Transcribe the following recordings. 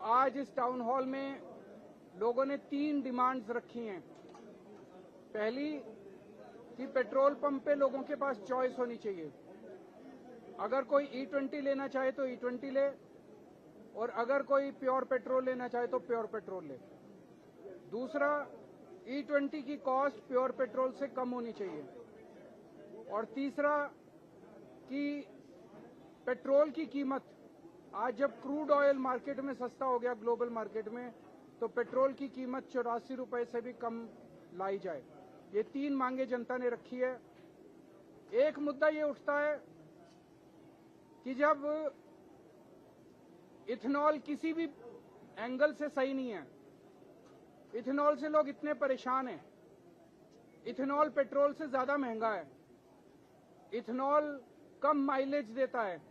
आज इस town hall में लोगों ने 3 डिमांड्स रखी हैं। पहली कि पेट्रोल पंप पे लोगों के पास चॉइस होनी चाहिए। अगर कोई E20 लेना चाहे तो E20 ले, और अगर कोई प्योर पेट्रोल लेना चाहे तो प्योर पेट्रोल ले। दूसरा, E20 की कॉस्ट प्योर पेट्रोल से कम होनी चाहिए। और तीसरा कि पेट्रोल की कीमत, आज जब क्रूड ऑयल मार्केट में सस्ता हो गया ग्लोबल मार्केट में, तो पेट्रोल की कीमत 84 रुपए से भी कम लाई जाए। ये 3 मांगे जनता ने रखी है। एक मुद्दा ये उठता है कि जब इथेनॉल किसी भी एंगल से सही नहीं है, इथेनॉल से लोग इतने परेशान हैं, इथेनॉल पेट्रोल से ज्यादा महंगा है, इथेनॉल कम माइलेज देता है,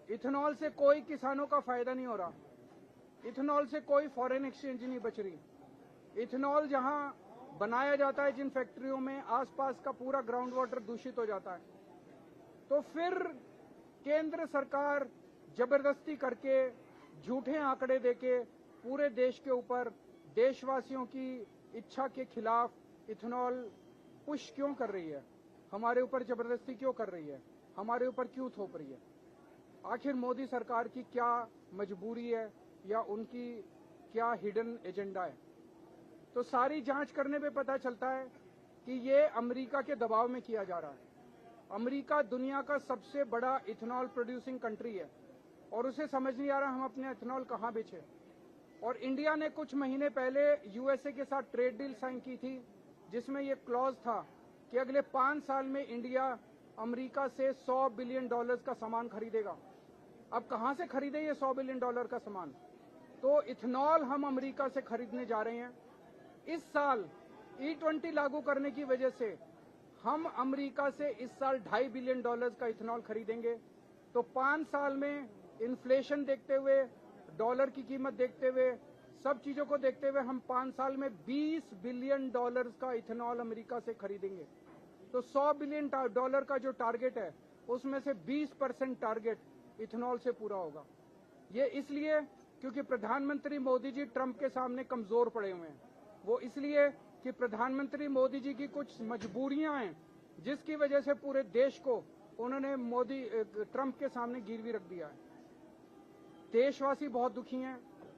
इथेनॉल से कोई किसानों का फायदा नहीं हो रहा, इथेनॉल से कोई फॉरेन एक्सचेंज नहीं बच रही। इथेनॉल जहां बनाया जाता है जिन फैक्ट्रियों में, आसपास का पूरा ग्राउंड वाटर दूषित हो जाता है। तो फिर केंद्र सरकार जबरदस्ती करके, झूठे आंकड़े देके पूरे देश के ऊपर देशवासियों की इच्छा के खिलाफ इथेनॉल पुश क्यों कर रही है? हमारे ऊपर जबरदस्ती क्यों कर रही है? हमारे ऊपर क्यों थोप रही है? आखिर मोदी सरकार की क्या मजबूरी है या उनकी क्या हिडन एजेंडा है? तो सारी जांच करने पे पता चलता है कि ये अमेरिका के दबाव में किया जा रहा है। अमेरिका दुनिया का सबसे बड़ा इथेनॉल प्रोड्यूसिंग कंट्री है और उसे समझ नहीं आ रहा हम अपने इथेनॉल कहां बेचें। और इंडिया ने कुछ महीने पहले यूएसए के साथ ट्रेड डील साइन की थी, जिसमें यह क्लॉज था कि अगले 5 साल में इंडिया अमेरिका से $100 बिलियन का सामान खरीदेगा। अब कहां से खरीदे ये $100 बिलियन का सामान? तो इथेनॉल हम अमेरिका से खरीदने जा रहे हैं। इस साल E20 लागू करने की वजह से हम अमेरिका से इस साल $2.5 बिलियन का इथेनॉल खरीदेंगे। तो 5 साल में इन्फ्लेशन देखते हुए, डॉलर की कीमत देखते हुए, सब चीजों को देखते हुए हम 5 साल में $20 बिलियन का इथेनॉल अमेरिका से खरीदेंगे। तो $100 बिलियन का जो टारगेट है, उसमें से 20% टारगेट इथेनॉल से पूरा होगा। ये इसलिए क्योंकि प्रधानमंत्री मोदी जी ट्रंप के सामने कमजोर पड़े हुए हैं। वो इसलिए कि प्रधानमंत्री मोदी जी की कुछ मजबूरियां हैं, जिसकी वजह से पूरे देश को उन्होंने ट्रंप के सामने गिरवी रख दिया है। देशवासी बहुत दुखी हैं।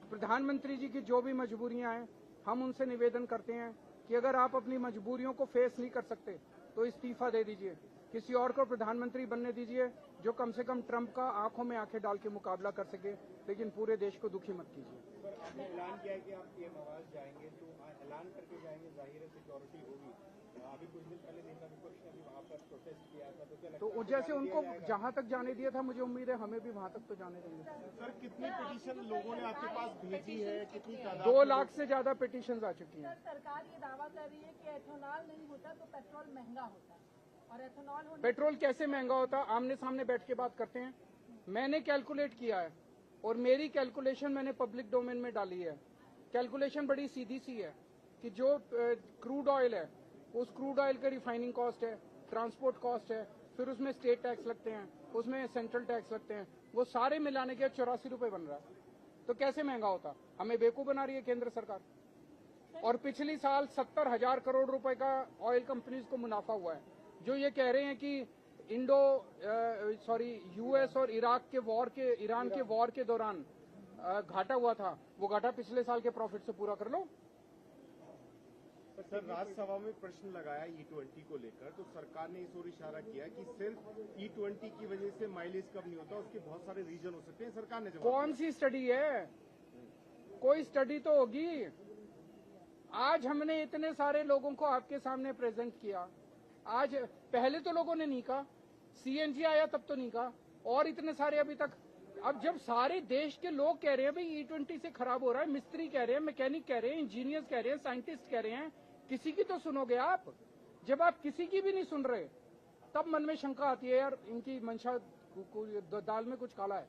प्रधानमंत्री जी की जो भी मजबूरियां हैं, हम उनसे निवेदन करते हैं कि अगर आप अपनी मजबूरियों को फेस नहीं कर सकते तो इस्तीफा दे दीजिए, किसी और को प्रधानमंत्री बनने दीजिए जो कम से कम ट्रंप का आंखों में आंखें डाल के मुकाबला कर सके, लेकिन पूरे देश को दुखी मत कीजिए। सर, आपने ऐलान किया है कि आप पीएम आवास जाएंगे, तो ऐलान करके जाएंगे, जाहिर है सिक्योरिटी होगी। अभी कुछ दिन पहले नेता विपक्ष ने भी वहाँ पर प्रोटेस्ट किया था, तो क्या लगता है? तो जैसे उनको जहां तक जाने दिया था, मुझे उम्मीद है हमें भी वहां तक तो जाने देंगे। सर, कितनी पिटीशन लोगों ने आपके पास भेजी है? कितनी तादाद? 2 लाख से ज्यादा पिटीशन आ चुकी हैं। सरकार ये दावा कर रही है कि एथेनॉल नहीं होता तो पेट्रोल महंगा होता, और एथेनॉल पेट्रोल कैसे महंगा होता? आमने सामने बैठ के बात करते हैं। मैंने कैलकुलेट किया है और मेरी कैलकुलेशन मैंने पब्लिक डोमेन में डाली है। कैलकुलेशन बड़ी सीधी सी है कि जो क्रूड ऑयल है, उस क्रूड ऑयल का रिफाइनिंग कॉस्ट है, ट्रांसपोर्ट कॉस्ट है, फिर उसमें स्टेट टैक्स लगते हैं, उसमें सेंट्रल टैक्स लगते हैं, वो सारे मिलाने के 84 रुपए बन रहा है। तो कैसे महंगा होता? हमें बेवकूफ बना रही है केंद्र सरकार। और पिछली साल 70,000 करोड़ रुपए का ऑयल कंपनीज को मुनाफा हुआ है। जो ये कह रहे हैं कि यूएस और ईरान के वॉर के दौरान घाटा हुआ था, वो घाटा पिछले साल के प्रॉफिट से पूरा कर लो। सर, राज्यसभा में प्रश्न लगाया E20 को लेकर, तो सरकार ने इस ओर इशारा किया कि सिर्फ E20 की वजह से माइलेज कम नहीं होता, उसके बहुत सारे रीजन हो सकते हैं। सरकार ने कौन सी स्टडी है? कोई स्टडी तो होगी। आज हमने इतने सारे लोगों को आपके सामने प्रेजेंट किया। आज पहले तो लोगों ने नहीं कहा, सीएनजी आया तब तो नहीं कहा, और इतने सारे अभी तक। अब जब सारे देश के लोग कह रहे हैं भाई E20 से खराब हो रहा है, मिस्त्री कह रहे हैं, मैकेनिक कह रहे हैं, इंजीनियर्स कह रहे हैं, साइंटिस्ट कह रहे हैं, किसी की तो सुनोगे आप। जब आप किसी की भी नहीं सुन रहे, तब मन में शंका आती है, यार इनकी मंशा दाल में कुछ काला है।